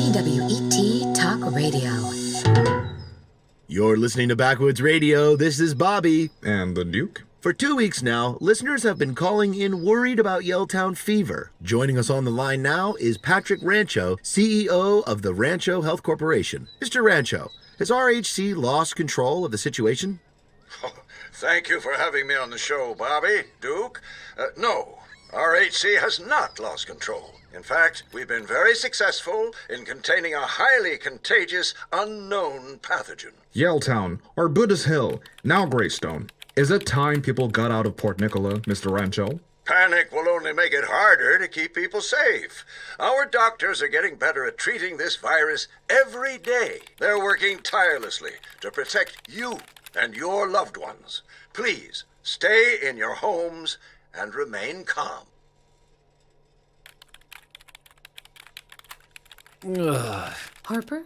KWET Talk Radio. You're listening to Backwoods Radio. This is Bobby. And the Duke. For 2 weeks now, listeners have been calling in worried about Yelltown fever. Joining us on the line now is Patrick Rancho, CEO of the Rancho Health Corporation. Mr. Rancho, has RHC lost control of the situation? Oh, thank you for having me on the show, Bobby, Duke. No, RHC has not lost control. In fact, we've been very successful in containing a highly contagious, unknown pathogen. Yelltown, or Buddha's Hill, now Greystone. Is it time people got out of Port Nicola, Mr. Rancho? Panic will only make it harder to keep people safe. Our doctors are getting better at treating this virus every day. They're working tirelessly to protect you and your loved ones. Please, stay in your homes and remain calm. Ugh. Harper?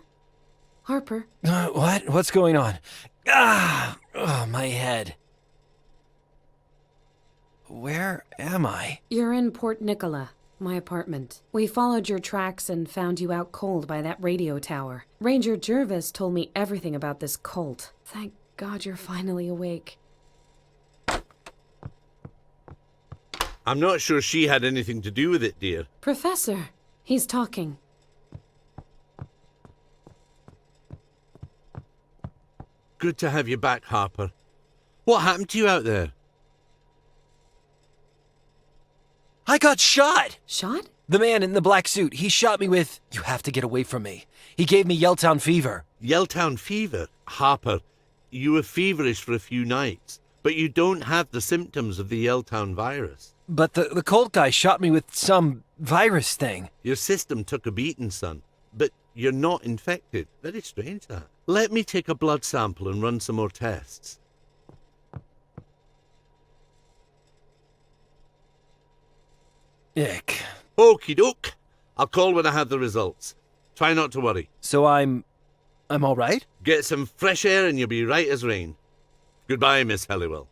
Harper? What? What's going on? My head. Where am I? You're in Port Nicola, my apartment. We followed your tracks and found you out cold by that radio tower. Ranger Jervis told me everything about this cult. Thank God you're finally awake. I'm not sure she had anything to do with it, dear. Professor, he's talking. Good to have you back, Harper. What happened to you out there? I got shot! Shot? The man in the black suit, he shot me with, "You have to get away from me." He gave me Yelltown fever. Yelltown fever? Harper, you were feverish for a few nights, but you don't have the symptoms of the Yelltown virus. But the cult guy shot me with some virus thing. Your system took a beating, son, but you're not infected. Very strange, that. Let me take a blood sample and run some more tests. Ick. Okie doke. I'll call when I have the results. Try not to worry. So I'm all right? Get some fresh air and you'll be right as rain. Goodbye, Miss Halliwell.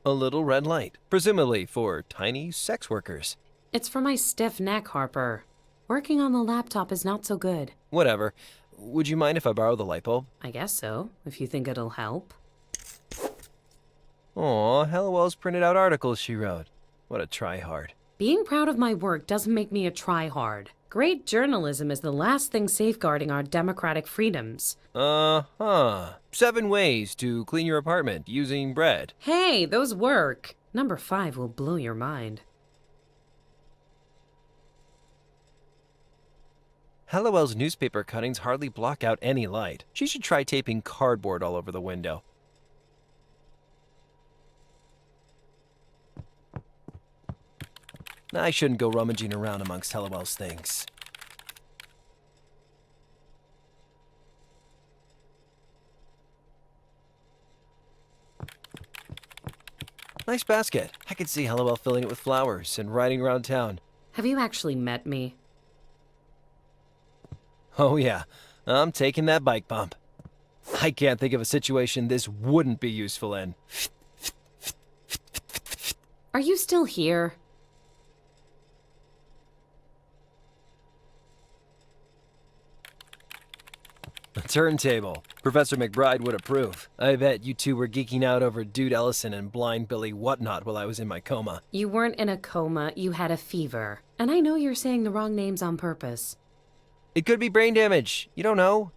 A little red light, presumably for tiny sex workers. It's for my stiff neck, Harper. Working on the laptop is not so good. Whatever. Would you mind if I borrow the light bulb? I guess so, if you think it'll help. Aw, Halliwell's printed out articles she wrote. What a try-hard. Being proud of my work doesn't make me a try-hard. Great journalism is the last thing safeguarding our democratic freedoms. 7 ways to clean your apartment using bread. Hey, those work. Number 5 will blow your mind. Halliwell's newspaper cuttings hardly block out any light. She should try taping cardboard all over the window. I shouldn't go rummaging around amongst Halliwell's things. Nice basket. I could see Halliwell filling it with flowers and riding around town. Have you actually met me? Oh yeah, I'm taking that bike bump. I can't think of a situation this wouldn't be useful in. Are you still here? A turntable. Professor McBride would approve. I bet you two were geeking out over Dude Ellison and Blind Billy Whatnot while I was in my coma. You weren't in a coma, you had a fever. And I know you're saying the wrong names on purpose. It could be brain damage. You don't know.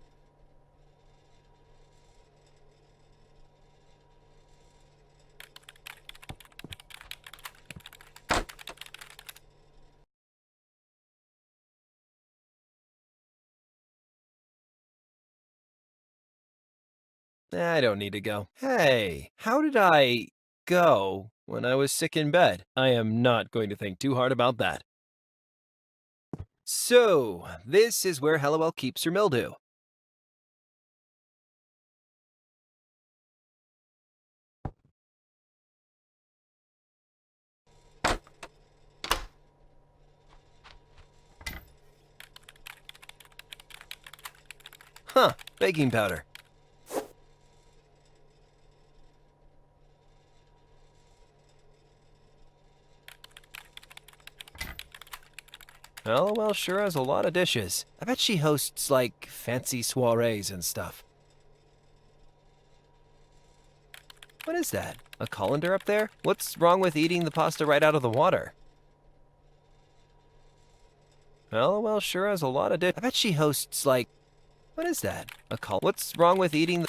I don't need to go. Hey, how did I go when I was sick in bed? I am not going to think too hard about that. So, this is where Hellowell keeps her mildew. Huh, baking powder. Hellowell sure has a lot of dishes. I bet she hosts, like, fancy soirees and stuff. What is that? A colander up there? What's wrong with eating the pasta right out of the water? Hellowell sure has a lot of dishes. I bet she hosts, like... What is that? A col... What's wrong with eating the...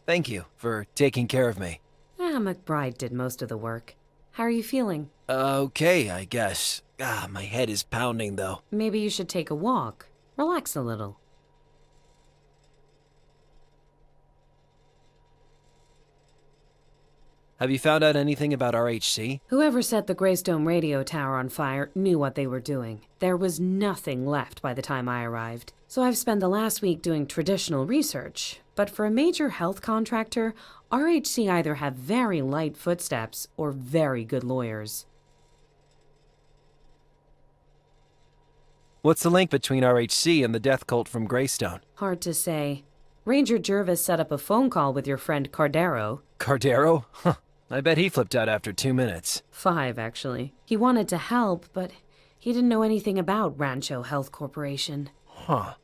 Thank you for taking care of me. McBride did most of the work. How are you feeling? Okay, I guess. My head is pounding, though. Maybe you should take a walk. Relax a little. Have you found out anything about RHC? Whoever set the Greystone radio tower on fire knew what they were doing. There was nothing left by the time I arrived. So I've spent the last week doing traditional research. But for a major health contractor, RHC either have very light footsteps or very good lawyers. What's the link between RHC and the death cult from Greystone? Hard to say. Ranger Jervis set up a phone call with your friend Cardero. Cardero? Huh. I bet he flipped out after 2 minutes. 5, actually. He wanted to help, but he didn't know anything about Rancho Health Corporation. Huh.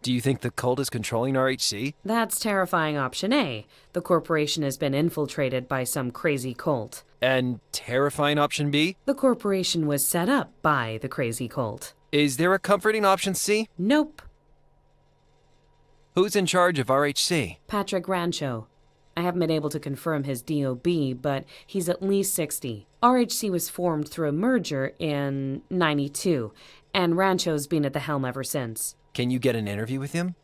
Do you think the cult is controlling RHC? That's terrifying option A. The corporation has been infiltrated by some crazy cult. And terrifying option B? The corporation was set up by the crazy cult. Is there a comforting option C? Nope. Who's in charge of RHC? Patrick Rancho. I haven't been able to confirm his DOB, but he's at least 60. RHC was formed through a merger in '92, and Rancho's been at the helm ever since. Can you get an interview with him?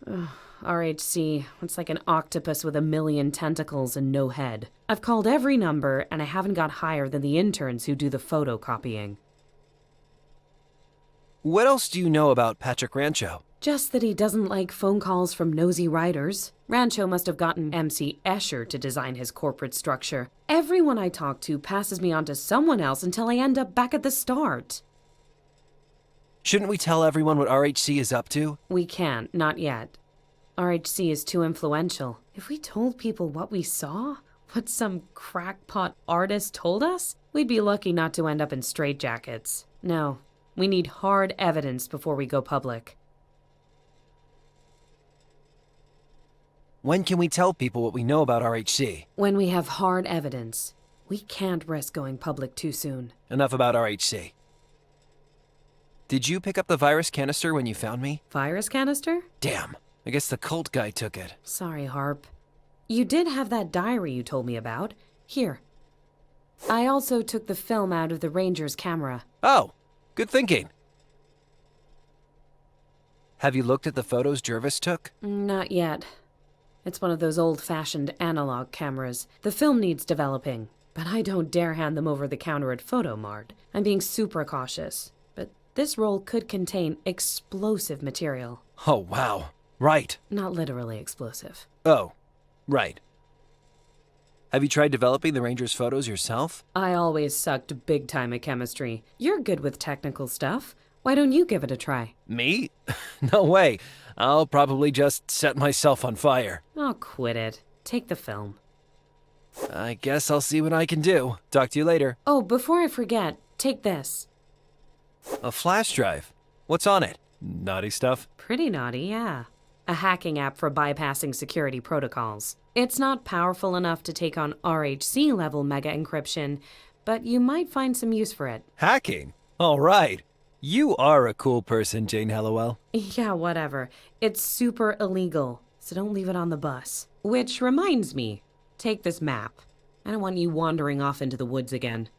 RHC, it's like an octopus with a million tentacles and no head. I've called every number, and I haven't got higher than the interns who do the photocopying. What else do you know about Patrick Rancho? Just that he doesn't like phone calls from nosy writers. Rancho must have gotten MC Escher to design his corporate structure. Everyone I talk to passes me on to someone else until I end up back at the start. Shouldn't we tell everyone what RHC is up to? We can't, not yet. RHC is too influential. If we told people what we saw, what some crackpot artist told us, we'd be lucky not to end up in straitjackets. No, we need hard evidence before we go public. When can we tell people what we know about RHC? When we have hard evidence. We can't risk going public too soon. Enough about RHC. Did you pick up the virus canister when you found me? Virus canister? Damn. I guess the cult guy took it. Sorry, Harp. You did have that diary you told me about. Here. I also took the film out of the Ranger's camera. Oh, good thinking. Have you looked at the photos Jervis took? Not yet. It's one of those old-fashioned analog cameras. The film needs developing, but I don't dare hand them over the counter at Photomart. I'm being super cautious. But this roll could contain explosive material. Oh, wow. Right. Not literally explosive. Oh, right. Have you tried developing the Ranger's photos yourself? I always sucked big time at chemistry. You're good with technical stuff. Why don't you give it a try? Me? No way. I'll probably just set myself on fire. Oh, quit it. Take the film. I guess I'll see what I can do. Talk to you later. Oh, before I forget, take this. A flash drive. What's on it? Naughty stuff? Pretty naughty, yeah. A hacking app for bypassing security protocols. It's not powerful enough to take on RHC level mega encryption, but you might find some use for it. Hacking? All right. You are a cool person, Jane Hallowell. Yeah, whatever. It's super illegal, so don't leave it on the bus. Which reminds me, take this map. I don't want you wandering off into the woods again.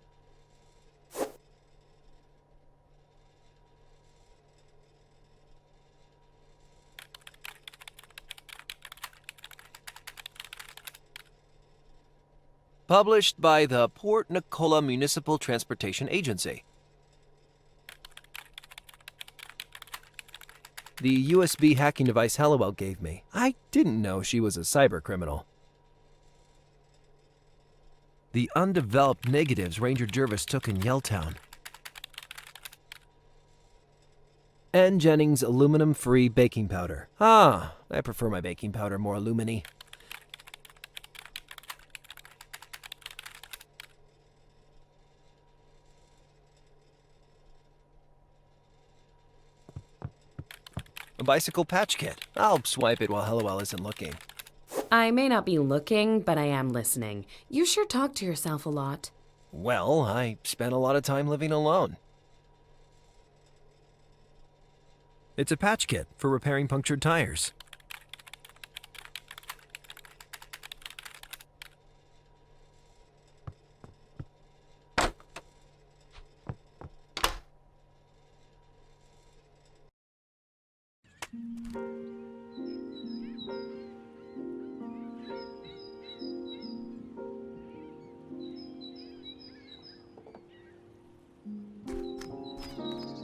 Published by the Port Nicola Municipal Transportation Agency. The USB hacking device Hallowell gave me. I didn't know she was a cybercriminal. The undeveloped negatives Ranger Jervis took in Yelltown. N. Jennings aluminum-free baking powder. Ah, I prefer my baking powder more aluminy. A bicycle patch kit. I'll swipe it while Hallowell isn't looking. I may not be looking, but I am listening. You sure talk to yourself a lot. Well, I spent a lot of time living alone. It's a patch kit for repairing punctured tires.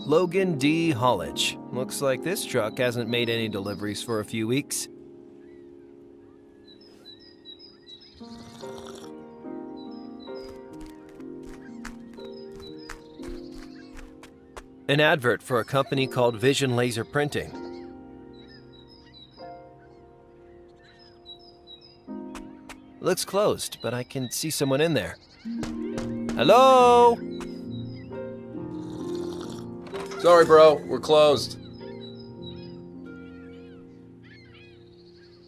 Logan D. Hollage. Looks like this truck hasn't made any deliveries for a few weeks. An advert for a company called Vision Laser Printing. Looks closed, but I can see someone in there. Hello? Sorry, bro. We're closed.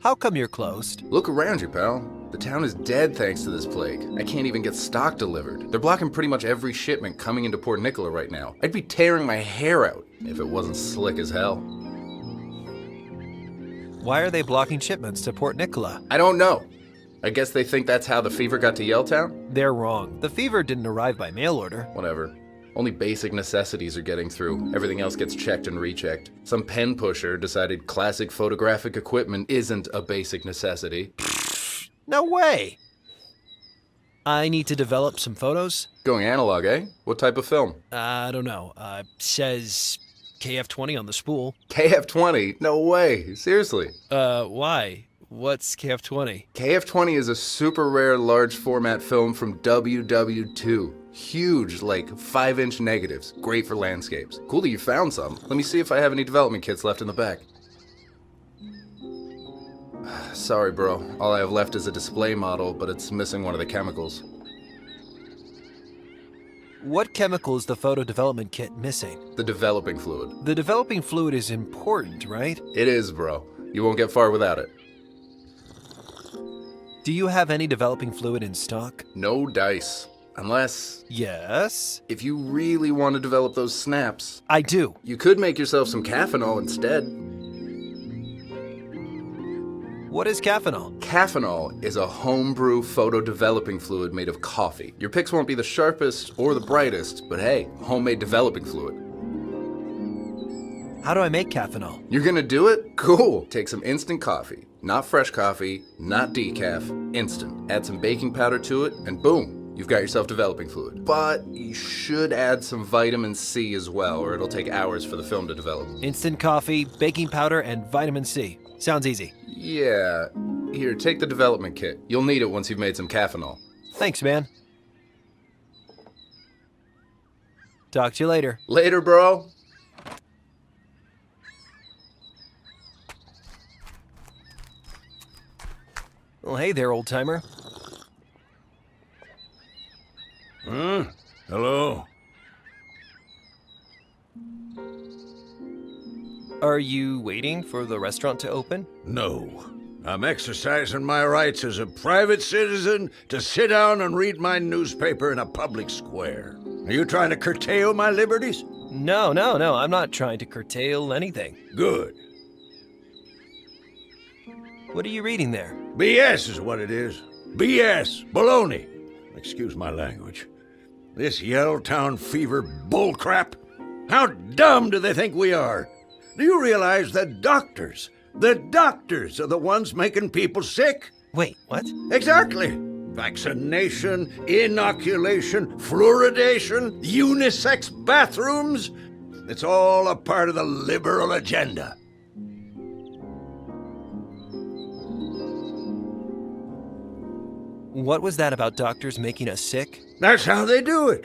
How come you're closed? Look around you, pal. The town is dead thanks to this plague. I can't even get stock delivered. They're blocking pretty much every shipment coming into Port Nicola right now. I'd be tearing my hair out if it wasn't slick as hell. Why are they blocking shipments to Port Nicola? I don't know. I guess they think that's how the fever got to Yelltown? They're wrong. The fever didn't arrive by mail order. Whatever. Only basic necessities are getting through. Everything else gets checked and rechecked. Some pen pusher decided classic photographic equipment isn't a basic necessity. No way! I need to develop some photos. Going analog, eh? What type of film? I don't know. Says KF20 on the spool. KF20? No way. Seriously. Why? What's KF20? KF20 is a super rare large format film from WW2. Huge, like 5-inch negatives. Great for landscapes. Cool that you found some. Let me see if I have any development kits left in the back. Sorry, bro. All I have left is a display model, but it's missing one of the chemicals. What chemical is the photo development kit missing? The developing fluid. The developing fluid is important, right? It is, bro. You won't get far without it. Do you have any developing fluid in stock? No dice. Unless, Yes? if you really want to develop those snaps, I do. you could make yourself some caffeinol instead. What is caffeinol? Caffeinol is a homebrew photo developing fluid made of coffee. Your pics won't be the sharpest or the brightest, but hey, homemade developing fluid. How do I make caffeinol? You're gonna do it? Cool. Take some instant coffee. Not fresh coffee, not decaf, instant. Add some baking powder to it, and boom. You've got yourself developing fluid. But you should add some vitamin C as well, or it'll take hours for the film to develop. Instant coffee, baking powder, and vitamin C. Sounds easy. Yeah. Here, take the development kit. You'll need it once you've made some caffeinol. Thanks, man. Talk to you later. Later, bro. Well, hey there, old-timer. Huh? Hello? Are you waiting for the restaurant to open? No. I'm exercising my rights as a private citizen to sit down and read my newspaper in a public square. Are you trying to curtail my liberties? No, I'm not trying to curtail anything. Good. What are you reading there? BS is what it is. BS. Baloney. Excuse my language. This Yellowtown fever bullcrap. How dumb do they think we are? Do you realize that the doctors are the ones making people sick? Wait, what? Exactly. Vaccination, inoculation, fluoridation, unisex bathrooms. It's all a part of the liberal agenda. What was that about doctors making us sick? That's how they do it.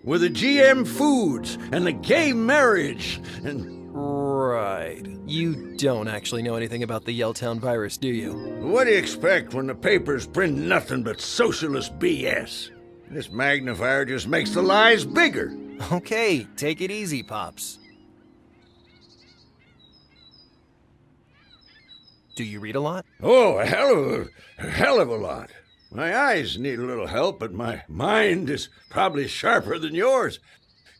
With the GM foods and the gay marriage and... Right. You don't actually know anything about the Yellowtown virus, do you? What do you expect when the papers print nothing but socialist BS? This magnifier just makes the lies bigger. Okay, take it easy, Pops. Do you read a lot? Oh, a hell of a lot. My eyes need a little help, but my mind is probably sharper than yours.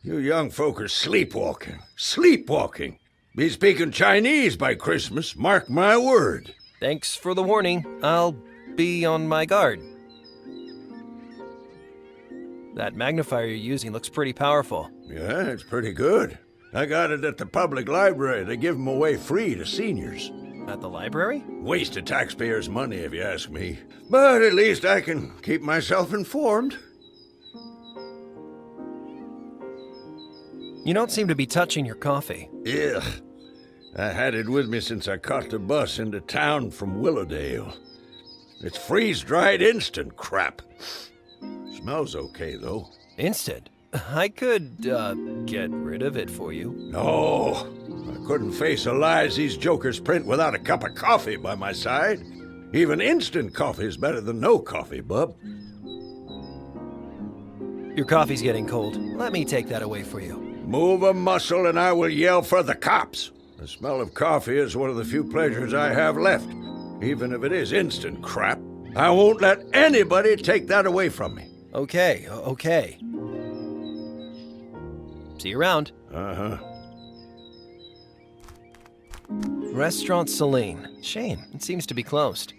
You young folk are sleepwalking. Sleepwalking. Be speaking Chinese by Christmas, mark my word. Thanks for the warning. I'll be on my guard. That magnifier you're using looks pretty powerful. Yeah, it's pretty good. I got it at the public library. They give them away free to seniors. At the library? Waste of taxpayers' money, if you ask me. But at least I can keep myself informed. You don't seem to be touching your coffee. Ugh. I had it with me since I caught the bus into town from Willowdale. It's freeze-dried instant crap. Smells okay, though. Instant? I could, get rid of it for you. No, I couldn't face the lies these jokers print without a cup of coffee by my side. Even instant coffee is better than no coffee, bub. Your coffee's getting cold. Let me take that away for you. Move a muscle and I will yell for the cops. The smell of coffee is one of the few pleasures I have left. Even if it is instant crap, I won't let anybody take that away from me. Okay. See you around. Uh-huh. Restaurant Celine. Shame, it seems to be closed.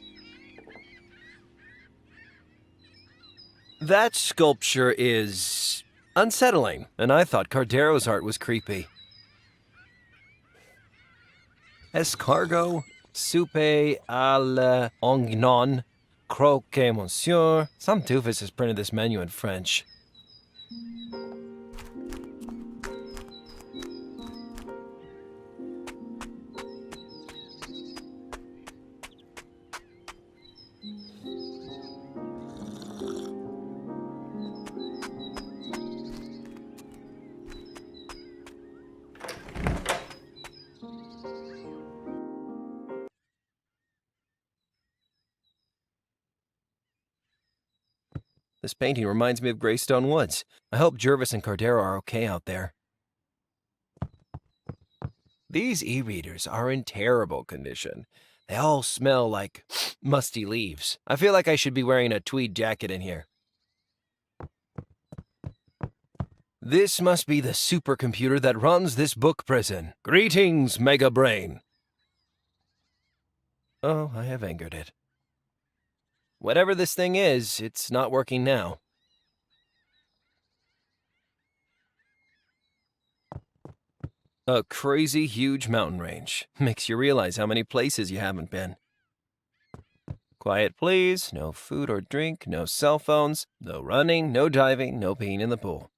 That sculpture is unsettling, and I thought Cardero's art was creepy. Escargot, soupe à l'ongnon, croque monsieur. Some doofus has printed this menu in French. This painting reminds me of Greystone Woods. I hope Jervis and Cardero are okay out there. These e-readers are in terrible condition. They all smell like musty leaves. I feel like I should be wearing a tweed jacket in here. This must be the supercomputer that runs this book prison. Greetings, Mega Brain. Oh, I have angered it. Whatever this thing is, it's not working now. A crazy huge mountain range. Makes you realize how many places you haven't been. Quiet please, no food or drink, no cell phones, no running, no diving, no peeing in the pool.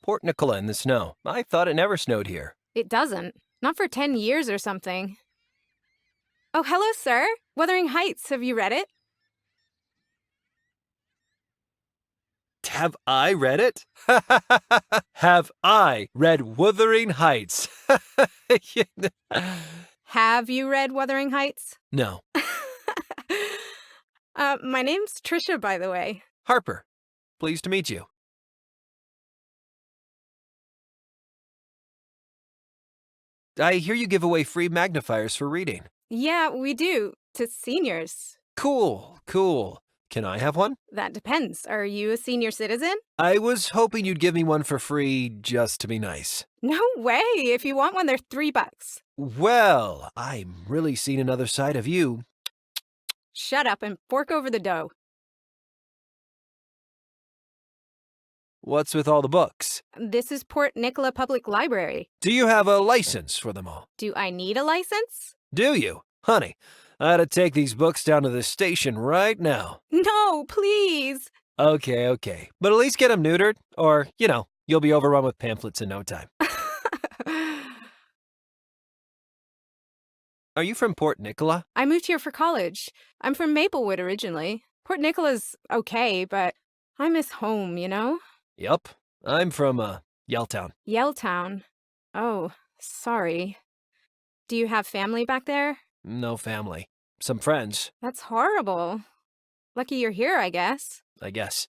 Port Nicola in the snow. I thought it never snowed here. It doesn't. Not for 10 years or something. Oh, hello, sir. Wuthering Heights, have you read it? Have I read it? Have I read Wuthering Heights? Have you read Wuthering Heights? No. My name's Trisha, by the way. Harper, pleased to meet you. I hear you give away free magnifiers for reading. Yeah, we do. To seniors. Cool, cool. Can I have one? That depends. Are you a senior citizen? I was hoping you'd give me one for free just to be nice. No way. If you want one, they're $3. Well, I'm really seeing another side of you. Shut up and fork over the dough. What's with all the books? This is Port Nicola Public Library. Do you have a license for them all? Do I need a license? Do you? Honey, I ought to take these books down to the station right now. No, please. Okay. But at least get them neutered, or, you'll be overrun with pamphlets in no time. Are you from Port Nicola? I moved here for college. I'm from Maplewood originally. Port Nicola's okay, but I miss home, you know? Yup. I'm from, Yelltown. Yelltown. Oh, sorry. Do you have family back there? No family. Some friends, That's horrible. Lucky you're here, I guess. I guess.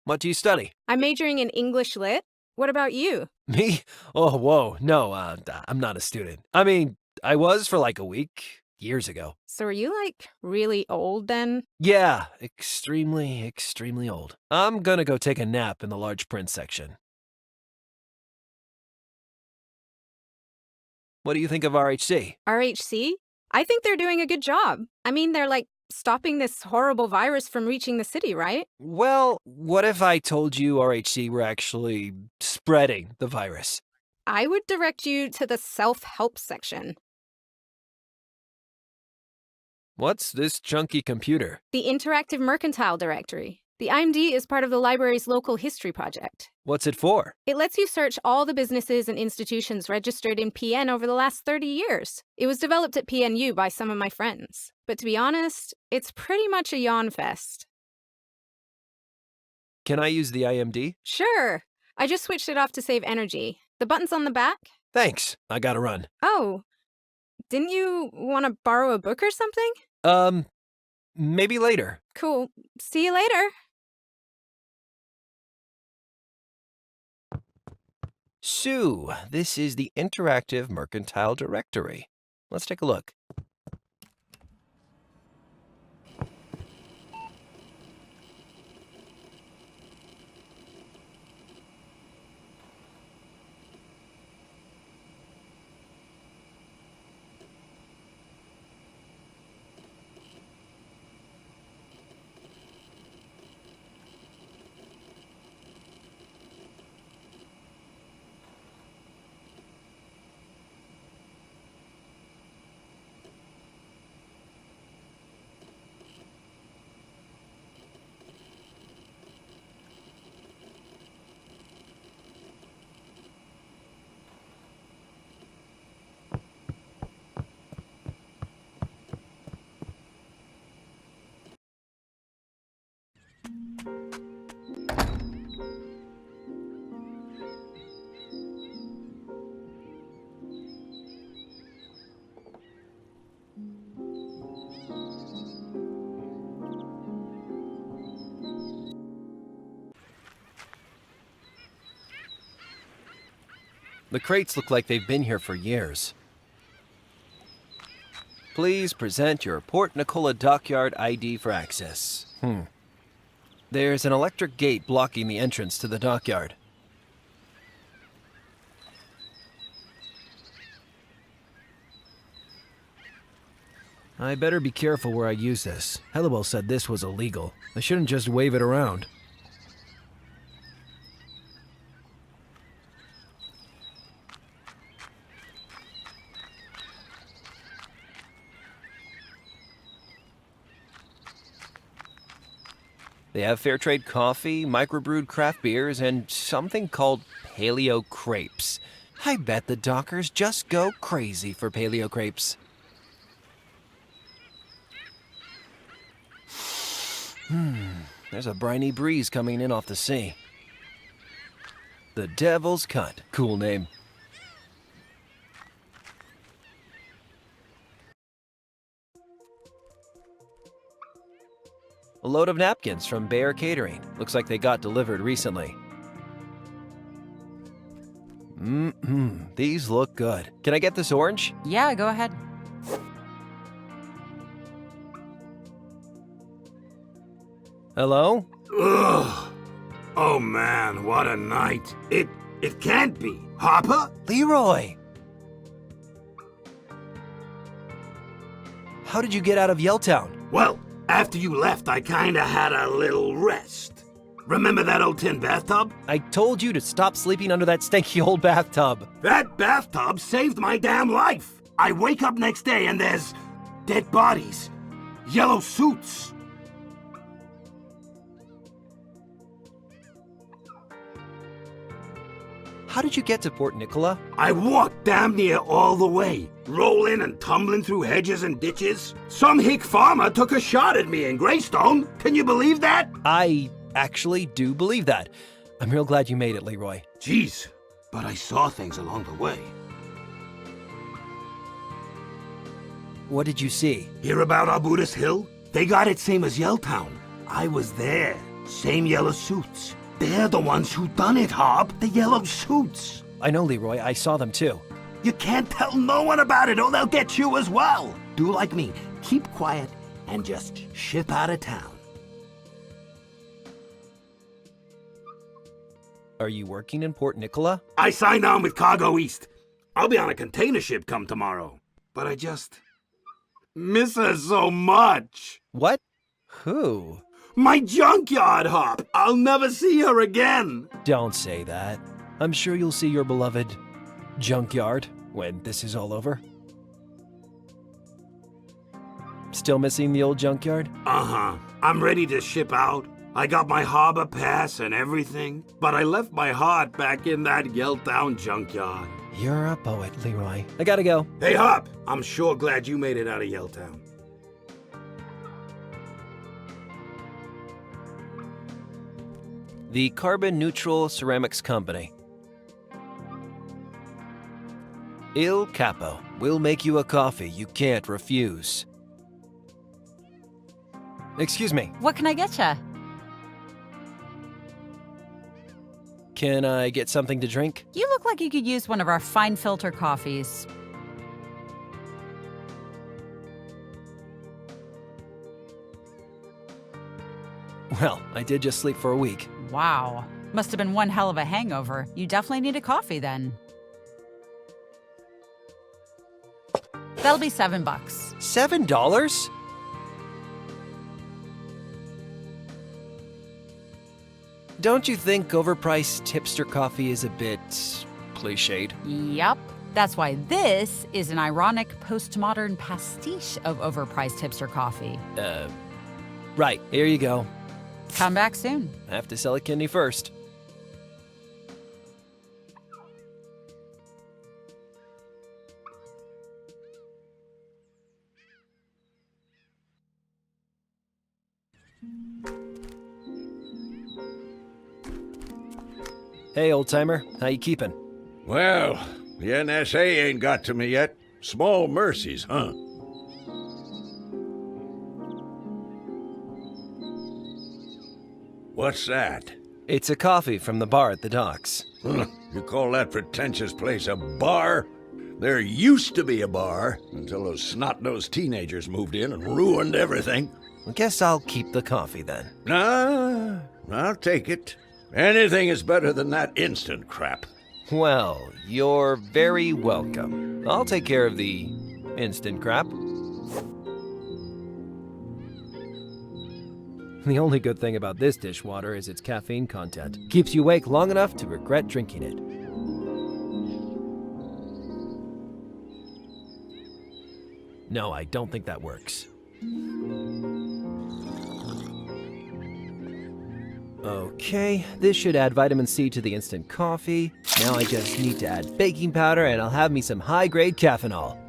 What do you study? I'm majoring in English Lit. What about you? Me? Oh, whoa. No, I'm not a student. I mean, I was for like a week, years ago. So are you, really old then? Yeah, extremely old. I'm gonna go take a nap in the large print section. What do you think of RHC? RHC? I think they're doing a good job. I mean, they're, stopping this horrible virus from reaching the city, right? Well, what if I told you RHC were actually spreading the virus? I would direct you to the self-help section. What's this chunky computer? The Interactive Mercantile Directory. The IMD is part of the library's local history project. What's it for? It lets you search all the businesses and institutions registered in PN over the last 30 years. It was developed at PNU by some of my friends. But to be honest, it's pretty much a yawn fest. Can I use the IMD? Sure. I just switched it off to save energy. The button's on the back. Thanks. I gotta run. Oh. Didn't you want to borrow a book or something? Maybe later. Cool. See you later. Sue, this is the Interactive Mercantile Directory. Let's take a look. The crates look like they've been here for years. Please present your Port Nicola Dockyard ID for access. There's an electric gate blocking the entrance to the dockyard. I better be careful where I use this. Hellewell said this was illegal. I shouldn't just wave it around. They have fair trade coffee, microbrewed craft beers, and something called paleo crepes. I bet the dockers just go crazy for paleo crepes. There's a briny breeze coming in off the sea. The Devil's Cut. Cool name. A load of napkins from Bear Catering. Looks like they got delivered recently. These look good. Can I get this orange? Yeah, go ahead. Hello? Ugh. Oh man, what a night. It can't be. Hopper? Leroy! How did you get out of Yelltown? Well, after you left, I kinda had a little rest. Remember that old tin bathtub? I told you to stop sleeping under that stinky old bathtub. That bathtub saved my damn life. I wake up next day and there's dead bodies, yellow suits. How did you get to Port Nicola? I walked damn near all the way, rolling and tumbling through hedges and ditches. Some hick farmer took a shot at me in Greystone. Can you believe that? I actually do believe that. I'm real glad you made it, Leroy. Jeez, but I saw things along the way. What did you see? Hear about Arbutus Hill? They got it same as Yelltown. I was there. Same yellow suits. They're the ones who done it, Hob. The yellow suits. I know, Leroy. I saw them too. You can't tell no one about it or they'll get you as well. Do like me. Keep quiet and just ship out of town. Are you working in Port Nicola? I signed on with Cargo East. I'll be on a container ship come tomorrow. But I just miss her so much. What? Who? My junkyard, Hop. I'll never see her again. Don't say that. I'm sure you'll see your beloved junkyard when this is all over. Still missing the old junkyard? Uh-huh. I'm ready to ship out. I got my harbor pass and everything, but I left my heart back in that Yelltown junkyard. You're a poet, Leroy. I gotta go. Hey, Hop. I'm sure glad you made it out of Yelltown. The Carbon Neutral Ceramics Company. Il Capo. We'll make you a coffee you can't refuse. Excuse me. What can I get ya? Can I get something to drink? You look like you could use one of our fine filter coffees. Well, I did just sleep for a week. Wow. Must have been one hell of a hangover. You definitely need a coffee then. That'll be $7. $7? Don't you think overpriced tipster coffee is a bit cliched? Yup. That's why this is an ironic postmodern pastiche of overpriced hipster coffee. Right. Here you go. Come back soon. I have to sell a kidney first. Hey, old-timer. How you keeping? Well, the NSA ain't got to me yet. Small mercies, huh? What's that? It's a coffee from the bar at the docks. You call that pretentious place a bar? There used to be a bar until those snot-nosed teenagers moved in and ruined everything. I guess I'll keep the coffee then. Nah, I'll take it. Anything is better than that instant crap. Well, you're very welcome. I'll take care of the instant crap. The only good thing about this dishwater is its caffeine content. Keeps you awake long enough to regret drinking it. No, I don't think that works. Okay, this should add vitamin C to the instant coffee. Now I just need to add baking powder and I'll have me some high-grade caffeinol.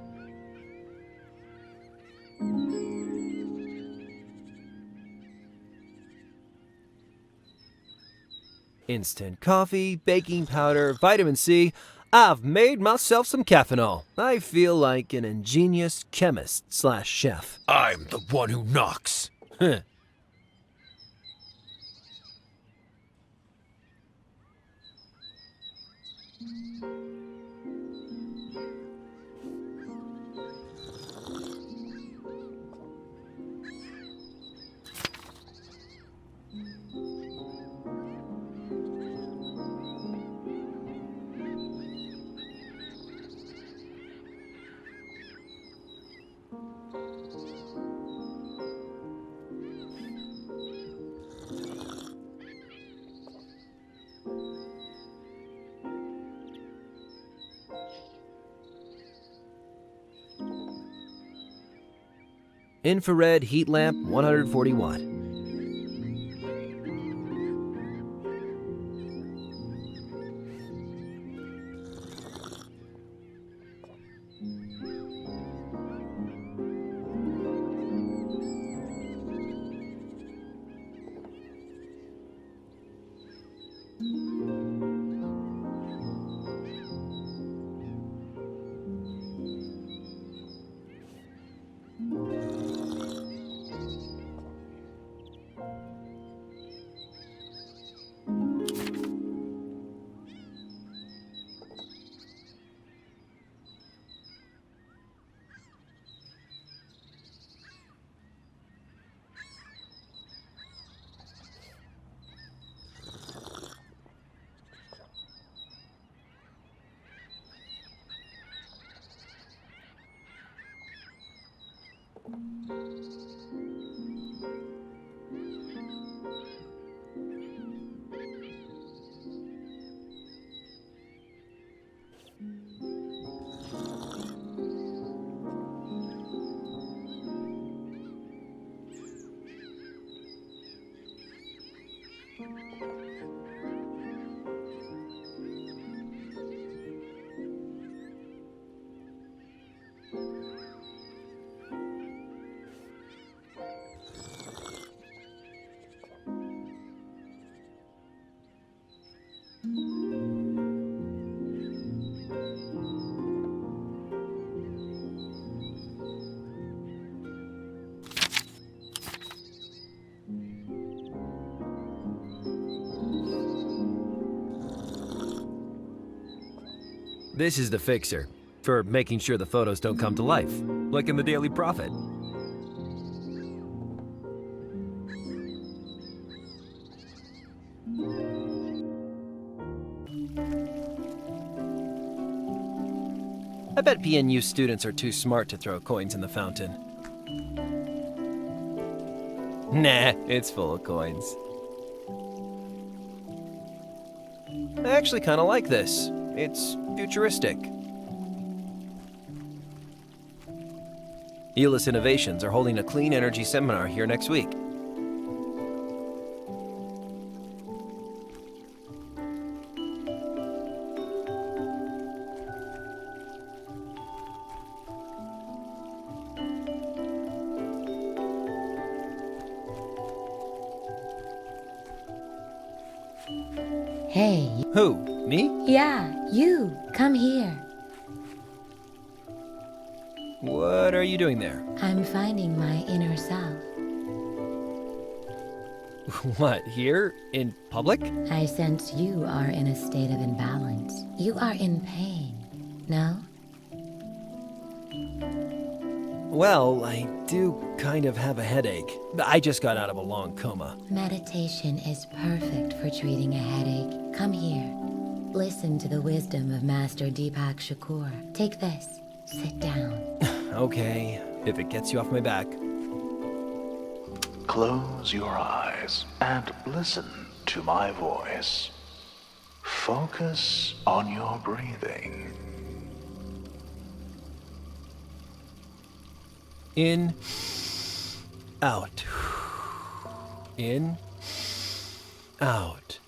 instant coffee, baking powder, vitamin C. I've made myself some caffeinol. I feel like an ingenious chemist/chef. I'm the one who knocks. Huh. Infrared heat lamp, 140 watt. This is the fixer, for making sure the photos don't come to life, like in the Daily Prophet. I bet PNU students are too smart to throw coins in the fountain. Nah, it's full of coins. I actually kind of like this. It's futuristic. Elis Innovations are holding a clean energy seminar here next week. Hey. Who? Me? Yeah, you. Come here. What are you doing there? I'm finding my inner self. What, here? In public? I sense you are in a state of imbalance. You are in pain, no? Well, I do kind of have a headache. I just got out of a long coma. Meditation is perfect for treating a headache. Come here. Listen to the wisdom of Master Deepak Shakur. Take this. Sit down. Okay, if it gets you off my back. Close your eyes and listen to my voice. Focus on your breathing. In, out. In, out.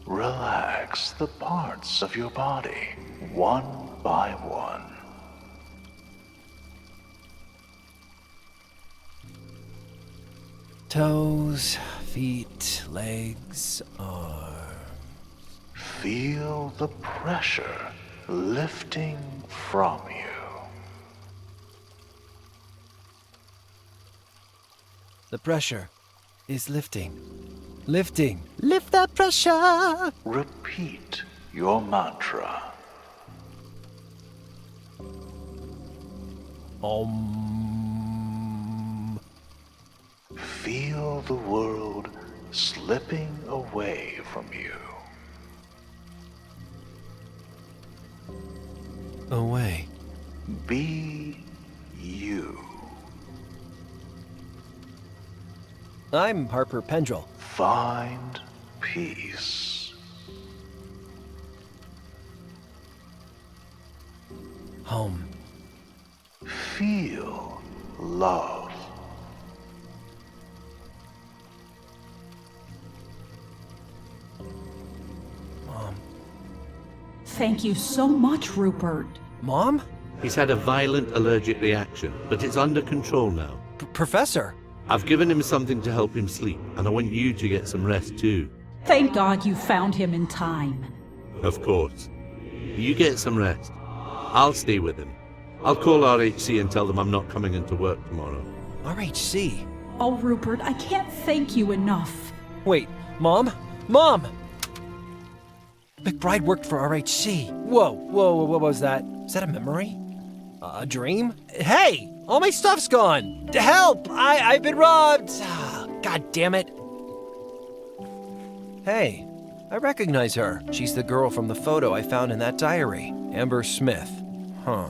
Relax the parts of your body, one by one. Toes, Feet, legs, arms. Feel the pressure lifting from you. The pressure is lifting. Lifting. Lift that pressure. Repeat your mantra. Om. Feel the world slipping away from you. Away. Be you. I'm Harper Pendrell. Find peace. Home. Feel love. Mom. Thank you so much, Rupert. Mom? He's had a violent allergic reaction, but it's under control now. Professor? I've given him something to help him sleep, and I want you to get some rest too. Thank God you found him in time. Of course. You get some rest. I'll stay with him. I'll call RHC and tell them I'm not coming into work tomorrow. RHC? Oh, Rupert, I can't thank you enough. Wait, Mom? Mom! McBride worked for RHC. Whoa, what was that? Is that a memory? A dream? Hey! All my stuff's gone! Help! I've been robbed! God damn it. Hey, I recognize her. She's the girl from the photo I found in that diary. Amber Smith. Huh.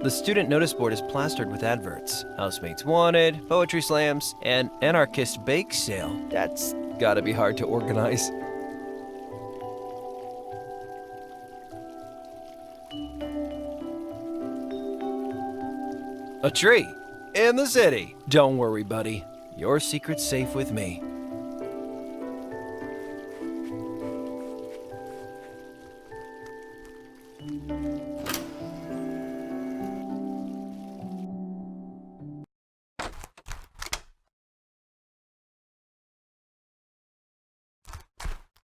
The student notice board is plastered with adverts. Housemates wanted, poetry slams, and anarchist bake sale. That's gotta be hard to organize. A tree in the city. Don't worry, buddy. Your secret's safe with me.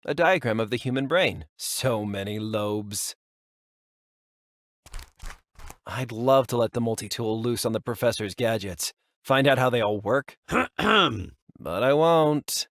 A diagram of the human brain. So many lobes. I'd love to let the multi-tool loose on the professor's gadgets. Find out how they all work. But I won't.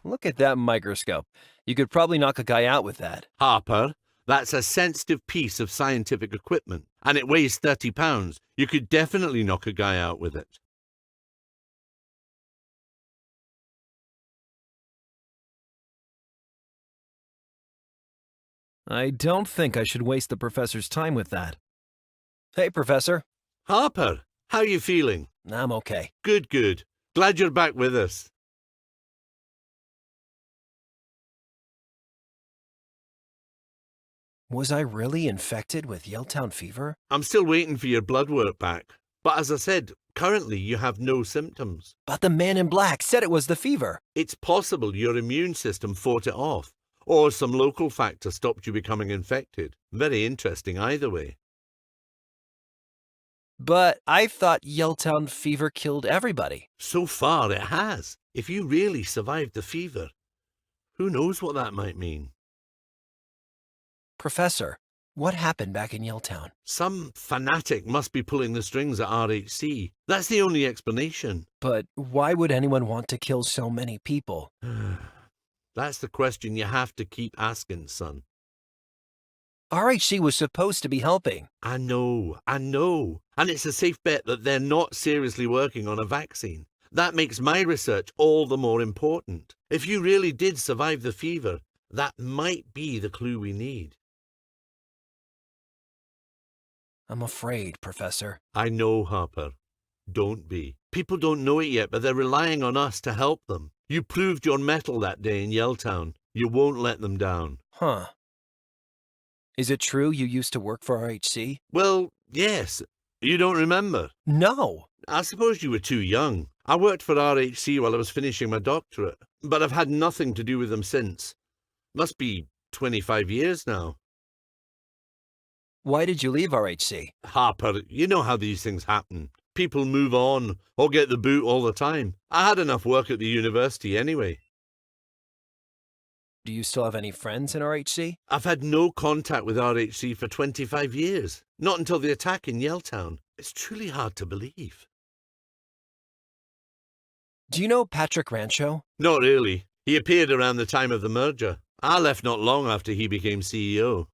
Look at that microscope. You could probably knock a guy out with that. Harper, that's a sensitive piece of scientific equipment, and it weighs 30 pounds. You could definitely knock a guy out with it. I don't think I should waste the professor's time with that. Hey, Professor. Harper, how you feeling? I'm okay. Good, good. Glad you're back with us. Was I really infected with Yelltown fever? I'm still waiting for your blood work back. But as I said, currently you have no symptoms. But the man in black said it was the fever. It's possible your immune system fought it off, or some local factor stopped you becoming infected. Very interesting either way. But I thought Yelltown fever killed everybody. So far it has. If you really survived the fever, who knows what that might mean? Professor, what happened back in Yelltown? Some fanatic must be pulling the strings at RHC. That's the only explanation. But why would anyone want to kill so many people? That's the question you have to keep asking, son. RHC was supposed to be helping. I know. And it's a safe bet that they're not seriously working on a vaccine. That makes my research all the more important. If you really did survive the fever, that might be the clue we need. I'm afraid, Professor. I know, Harper. Don't be. People don't know it yet, but they're relying on us to help them. You proved your mettle that day in Yelltown. You won't let them down. Huh. Is it true you used to work for RHC? Well, Yes. You don't remember? No. I suppose you were too young. I worked for RHC while I was finishing my doctorate, but I've had nothing to do with them since. Must be 25 years now. Why did you leave RHC? Harper, you know how these things happen. People move on or get the boot all the time. I had enough work at the university anyway. Do you still have any friends in RHC? I've had no contact with RHC for 25 years. Not until the attack in Yelltown. It's truly hard to believe. Do you know Patrick Rancho? Not really. He appeared around the time of the merger. I left not long after he became CEO.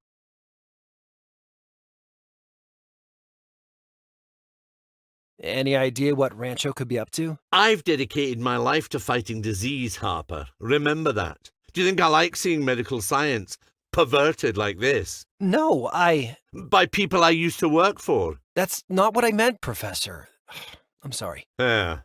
Any idea what Rancho could be up to? I've dedicated my life to fighting disease, Harper. Remember that. Do you think I like seeing medical science perverted like this? No, By people I used to work for. That's not what I meant, Professor. I'm sorry. Yeah.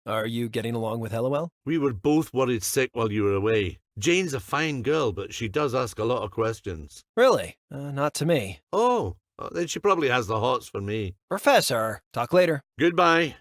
Are you getting along with Hellowell? We were both worried sick while you were away. Jane's a fine girl, but she does ask a lot of questions. Really? Not to me. Oh, then she probably has the hots for me. Professor, talk later. Goodbye.